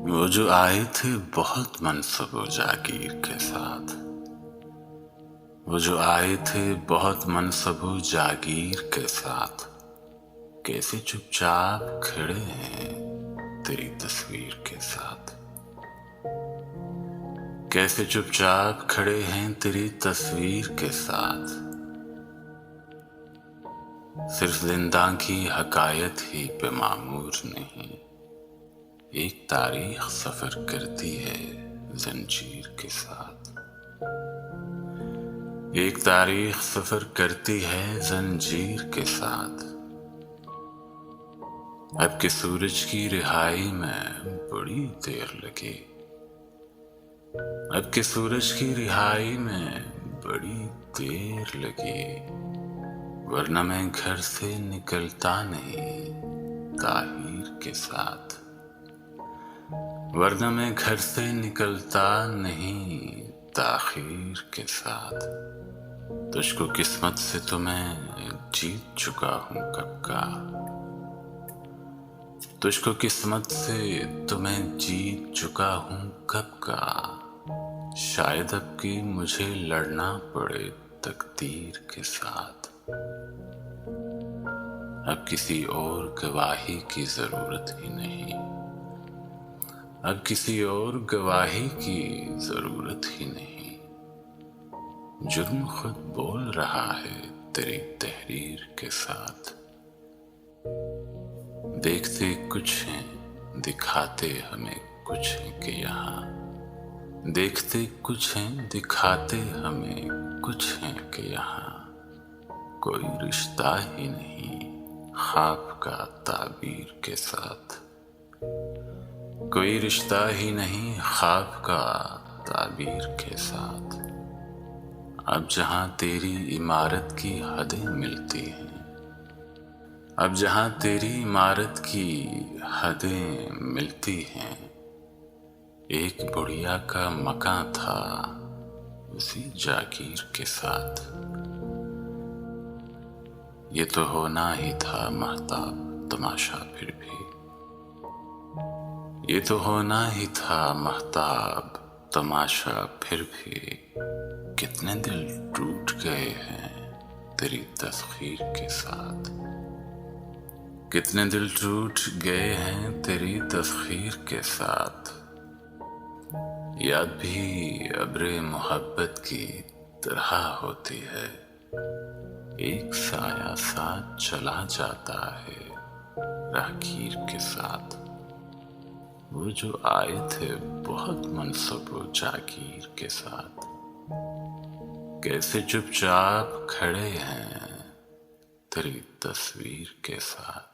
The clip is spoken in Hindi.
वो जो आए थे बहुत मनसब जागीर के साथ, वो जो आए थे बहुत मनसब जागीर के साथ, कैसे चुपचाप खड़े हैं तेरी तस्वीर के साथ, कैसे चुपचाप खड़े हैं तेरी तस्वीर के साथ। सिर्फ जिंदा की हकायत ही पे मामूर नहीं, एक तारीख सफर करती है जंजीर के साथ, एक तारीख सफर करती है जंजीर के साथ। अब के सूरज की रिहाई में बड़ी देर लगी, अब के सूरज की रिहाई में बड़ी देर लगी, वरना मैं घर से निकलता नहीं ताहिर के साथ, वरना मैं घर से निकलता नहीं ताखीर के साथ। तुझको किस्मत से तो मैं जीत चुका हूँ कब का, तुझको किस्मत से तो मैं जीत चुका हूँ कब का। शायद अब की मुझे लड़ना पड़े तकदीर के साथ, अब किसी और गवाही की जरूरत ही नहीं, अब किसी और गवाही की जरूरत ही नहीं। जुर्म खुद बोल रहा है तेरी तहरीर के साथ। देखते कुछ हैं दिखाते हमें कुछ है कि यहाँ, देखते कुछ हैं दिखाते हमें कुछ है कि यहाँ, कोई रिश्ता ही नहीं ख्वाब का ताबीर के साथ, कोई रिश्ता ही नहीं ख्वाब का ताबीर के साथ। अब जहां तेरी इमारत की हदें मिलती हैं, अब जहां तेरी इमारत की हदें मिलती हैं, एक बुढ़िया का मकान था उसी जागीर के साथ। ये तो होना ही था महताब तमाशा फिर भी, ये तो होना ही था महताब तमाशा फिर भी। कितने दिल टूट गए हैं तेरी तस्वीर के साथ, कितने दिल टूट गए हैं तेरी तस्वीर के साथ। याद भी अब्रे मोहब्बत की तरह होती है, एक साया साथ चला जाता है राहगीर के साथ। वो जो आए थे बहुत मनसूब जागीर के साथ, कैसे चुपचाप खड़े हैं तेरी तस्वीर के साथ।